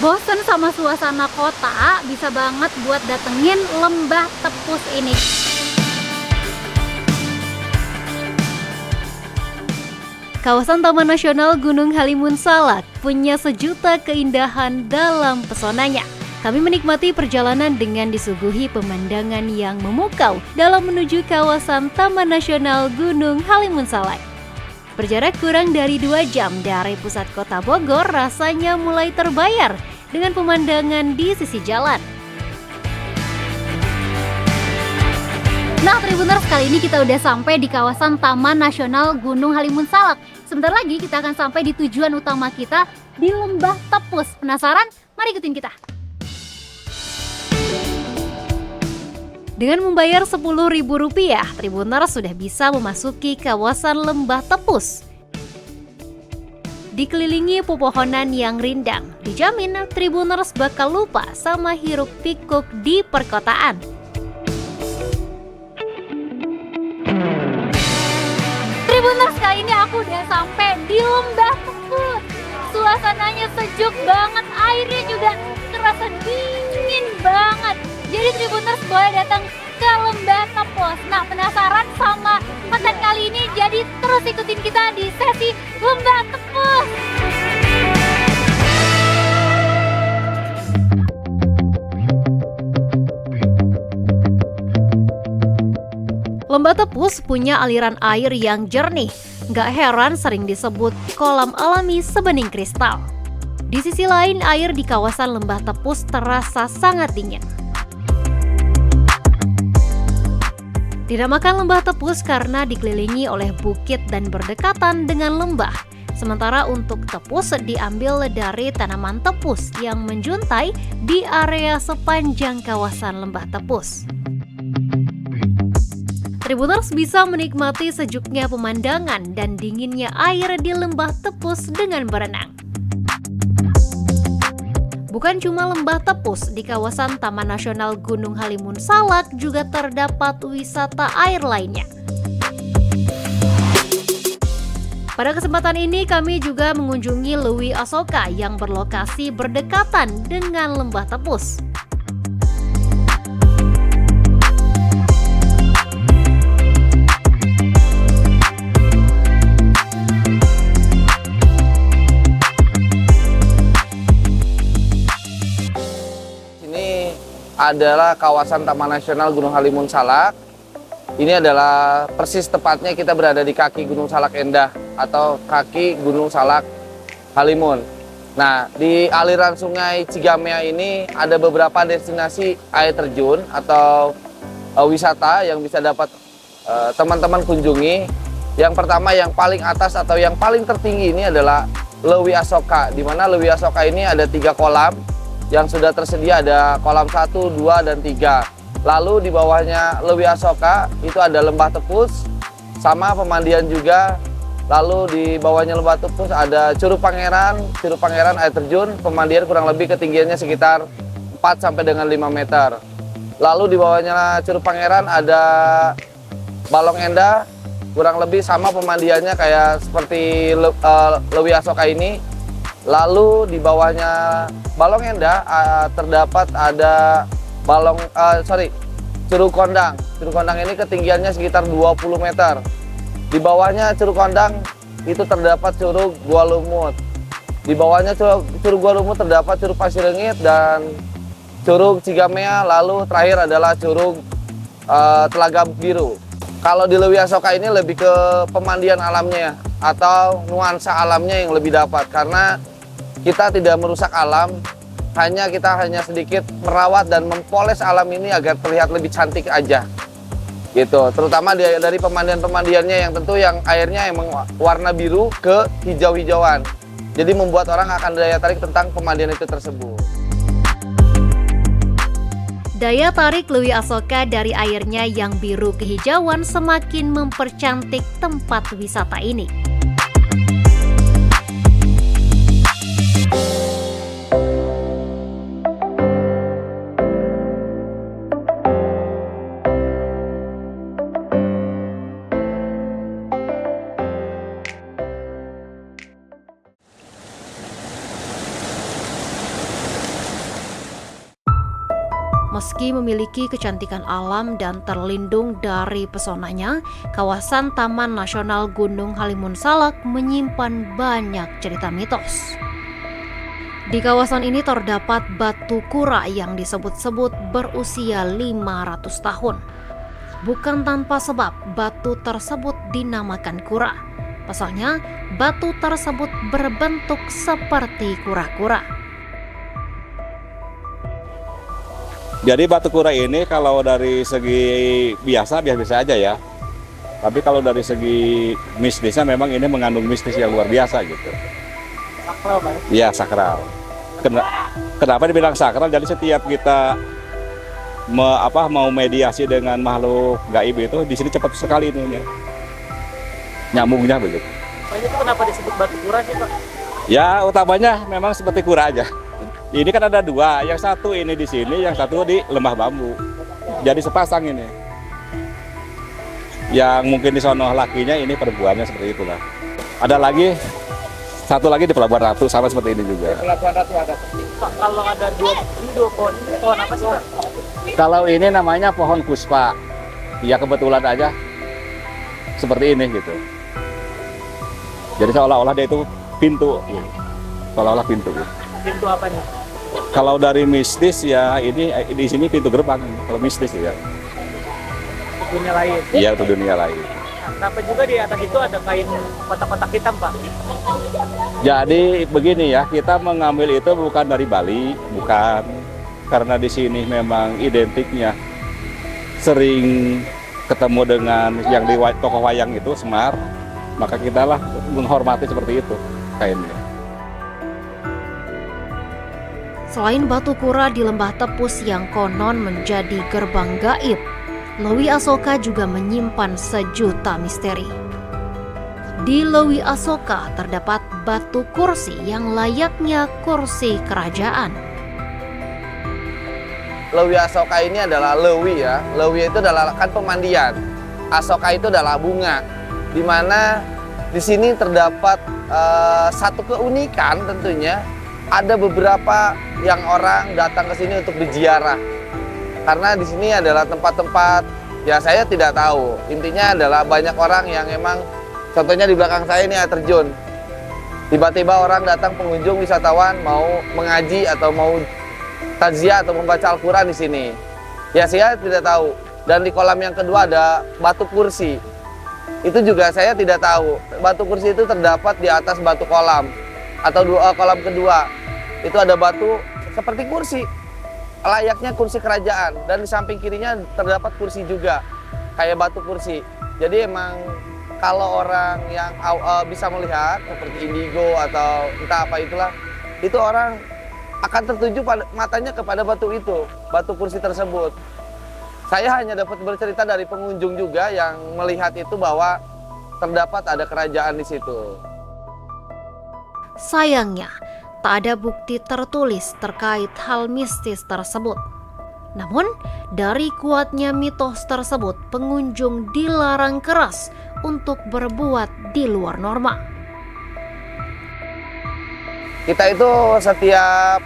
Bosen sama suasana kota, bisa banget buat datengin Lembah Tepus ini. Kawasan Taman Nasional Gunung Halimun Salak punya sejuta keindahan dalam pesonanya. Kami menikmati perjalanan dengan disuguhi pemandangan yang memukau dalam menuju kawasan Taman Nasional Gunung Halimun Salak. Berjarak kurang dari 2 jam dari pusat kota Bogor, rasanya mulai terbayar dengan pemandangan di sisi jalan. Nah, Tribuners, kali ini kita udah sampai di kawasan Taman Nasional Gunung Halimun Salak. Sebentar lagi kita akan sampai di tujuan utama kita di Lembah Tepus. Penasaran? Mari ikutin kita. Dengan membayar Rp10.000, Tribuners sudah bisa memasuki kawasan Lembah Tepus. Dikelilingi pepohonan yang rindang, dijamin Tribuners bakal lupa sama hiruk pikuk di perkotaan. Tribuners, kali ini aku udah sampai di Lembah Tepus. Suasananya sejuk banget, airnya juga terasa dingin banget. Jadi Tribuners boleh datang ke Lembah Tepus. Nah, penasaran sama konten kali ini? Jadi terus ikutin kita di sesi Lembah Tepus. Lembah Tepus punya aliran air yang jernih. Nggak heran sering disebut kolam alami sebening kristal. Di sisi lain, air di kawasan Lembah Tepus terasa sangat dingin. Dinamakan Lembah Tepus karena dikelilingi oleh bukit dan berdekatan dengan lembah. Sementara untuk tepus diambil dari tanaman tepus yang menjuntai di area sepanjang kawasan Lembah Tepus. Tribuners bisa menikmati sejuknya pemandangan dan dinginnya air di Lembah Tepus dengan berenang. Bukan cuma Lembah Tepus, di kawasan Taman Nasional Gunung Halimun Salak juga terdapat wisata air lainnya. Pada kesempatan ini kami juga mengunjungi Lewi Asoka yang berlokasi berdekatan dengan Lembah Tepus. Adalah kawasan Taman Nasional Gunung Halimun Salak. Ini adalah persis tepatnya kita berada di kaki Gunung Salak Endah atau kaki Gunung Salak Halimun. Nah, di aliran sungai Cigamea ini ada beberapa destinasi air terjun atau wisata yang bisa dapat teman-teman kunjungi. Yang pertama, yang paling atas atau yang paling tertinggi ini adalah Lewi Asoka, di mana Lewi Asoka ini ada 3 kolam. Yang sudah tersedia ada kolam 1, 2, dan 3. Lalu di bawahnya Lewi Asoka itu ada Lembah Tepus sama pemandian juga. Lalu di bawahnya Lembah Tepus ada Curug Pangeran air terjun, pemandian kurang lebih ketinggiannya sekitar 4 sampai dengan 5 meter. Lalu di bawahnya Curug Pangeran ada Balong Endah, kurang lebih sama pemandiannya kayak seperti Lewi Asoka ini. Lalu di bawahnya Balong Endah terdapat ada Curug Kondang. Curug Kondang ini ketinggiannya sekitar 20 meter. Di bawahnya Curug Kondang itu terdapat Curug Gua Lumut. Di bawahnya Curug Gua Lumut terdapat Curug Pasirengit dan Curug Cigamea. Lalu terakhir adalah Curug Telaga Biru. Kalau di Lewi Asoka ini lebih ke pemandian alamnya atau nuansa alamnya yang lebih dapat, karena kita tidak merusak alam, kita hanya sedikit merawat dan mempoles alam ini agar terlihat lebih cantik aja. Gitu. Terutama dari pemandian-pemandiannya yang tentu yang airnya emang warna biru ke hijau-hijauan. Jadi membuat orang akan daya tarik tentang pemandian itu tersebut. Daya tarik Lewi Asoka dari airnya yang biru kehijauan semakin mempercantik tempat wisata ini. Meski memiliki kecantikan alam dan terlindung dari pesonanya, kawasan Taman Nasional Gunung Halimun Salak menyimpan banyak cerita mitos. Di kawasan ini terdapat batu kura yang disebut-sebut berusia 500 tahun. Bukan tanpa sebab batu tersebut dinamakan kura. Pasalnya, batu tersebut berbentuk seperti kura-kura. Jadi batu kura ini kalau dari segi biasa-biasa aja ya. Tapi kalau dari segi mistisnya memang ini mengandung mistis yang luar biasa gitu. Sakral, Pak? Iya, sakral. Kenapa dibilang sakral? Jadi setiap kita mau mediasi dengan makhluk gaib itu di sini cepat sekali ini nyambungnya begitu. Pak, itu kenapa disebut batu kura sih, Pak? Ya utamanya memang seperti kura aja. Ini kan ada dua, yang satu ini di sini, yang satu di lembah bambu. Jadi sepasang ini. Yang mungkin di sono lakinya, ini perempuannya seperti itulah. Ada lagi, satu lagi di Pelabuhan Ratu sama seperti ini juga. Di Pelabuhan Ratu ada. Pak, kalau ada dua pohon, ini pohon apa sih, Pak? Kalau ini namanya pohon kuspa. Ya kebetulan aja seperti ini gitu. Jadi seolah-olah dia itu pintu, gitu. Seolah-olah pintu. Gitu. Pintu apa nih? Kalau dari mistis ya ini di sini pintu gerbang. Kalau mistis ya. Dunia lain. Iya, untuk dunia lain. Nah, kenapa juga di atas itu ada kain kotak-kotak hitam, Pak? Jadi begini ya, kita mengambil itu bukan dari Bali, bukan. Karena di sini memang identiknya sering ketemu dengan yang di tokoh wayang itu Semar, maka kita lah menghormati seperti itu kainnya. Selain batu kura di Lembah Tepus yang konon menjadi gerbang gaib, Lewi Asoka juga menyimpan sejuta misteri. Di Lewi Asoka terdapat batu kursi yang layaknya kursi kerajaan. Lewi Asoka ini adalah lewi ya. Lewi itu adalah kan pemandian. Asoka itu adalah bunga. Di mana di sini terdapat satu keunikan tentunya. Ada beberapa yang orang datang ke sini untuk berziarah. Karena di sini adalah tempat-tempat ya saya tidak tahu. Intinya adalah banyak orang yang emang contohnya di belakang saya ini air terjun. Tiba-tiba orang datang pengunjung wisatawan mau mengaji atau mau takziah atau membaca Al-Quran di sini. Ya saya tidak tahu. Dan di kolam yang kedua ada batu kursi. Itu juga saya tidak tahu. Batu kursi itu terdapat di atas batu kolam atau kolam kedua. Itu ada batu seperti kursi. Layaknya kursi kerajaan dan di samping kirinya terdapat kursi juga kayak batu kursi. Jadi emang kalau orang yang bisa melihat seperti indigo atau entah apa itulah, itu orang akan tertuju matanya kepada batu itu, batu kursi tersebut. Saya hanya dapat bercerita dari pengunjung juga yang melihat itu bahwa terdapat ada kerajaan di situ. Sayangnya, tak ada bukti tertulis terkait hal mistis tersebut. Namun, dari kuatnya mitos tersebut, pengunjung dilarang keras untuk berbuat di luar norma. Kita itu setiap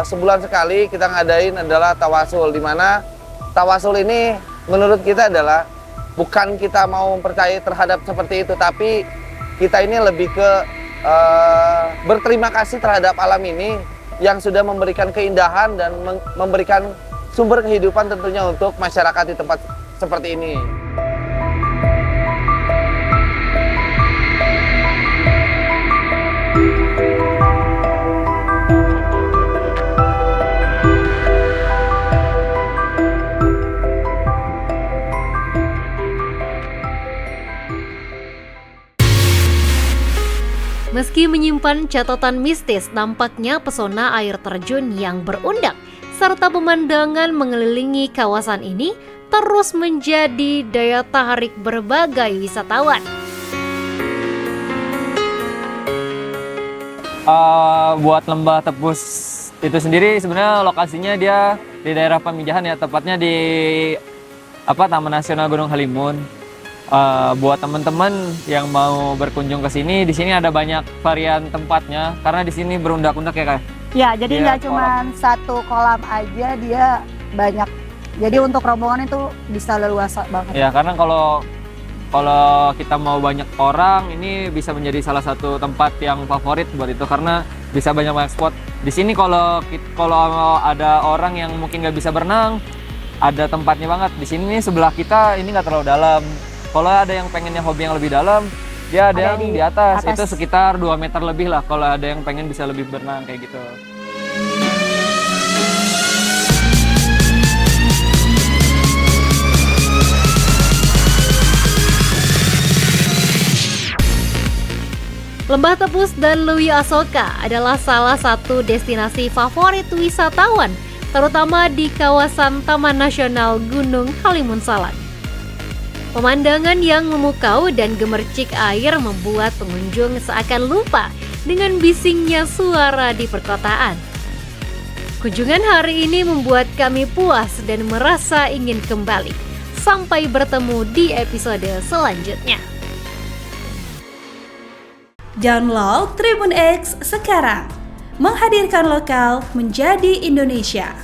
sebulan sekali kita ngadain adalah tawasul, di mana tawasul ini menurut kita adalah bukan kita mau mempercayai terhadap seperti itu, tapi kita ini lebih ke berterima kasih terhadap alam ini yang sudah memberikan keindahan dan memberikan sumber kehidupan tentunya untuk masyarakat di tempat seperti ini. Meski menyimpan catatan mistis, nampaknya pesona air terjun yang berundak serta pemandangan mengelilingi kawasan ini terus menjadi daya tarik berbagai wisatawan. Buat Lembah Tepus itu sendiri sebenarnya lokasinya dia di daerah Pamijahan ya, tepatnya di Taman Nasional Gunung Halimun. Buat teman-teman yang mau berkunjung ke sini, di sini ada banyak varian tempatnya karena di sini berundak-undak ya Kak. Ya, jadi nggak cuma satu kolam aja, dia banyak. Jadi untuk rombongan itu bisa leluasa banget. Ya, karena kalau kita mau banyak orang, ini bisa menjadi salah satu tempat yang favorit buat itu karena bisa banyak spot. Di sini kalau ada orang yang mungkin nggak bisa berenang, ada tempatnya banget. Di sini sebelah kita ini nggak terlalu dalam. Kalau ada yang pengen yang hobi yang lebih dalam, dia ada yang di atas. Itu sekitar 2 meter lebih lah kalau ada yang pengen bisa lebih berenang kayak gitu. Lembah Tepus dan Lewi Asoka adalah salah satu destinasi favorit wisatawan, terutama di kawasan Taman Nasional Gunung Halimun Salak. Pemandangan yang memukau dan gemercik air membuat pengunjung seakan lupa dengan bisingnya suara di perkotaan. Kunjungan hari ini membuat kami puas dan merasa ingin kembali. Sampai bertemu di episode selanjutnya. Download Tribun X sekarang, menghadirkan lokal menjadi Indonesia.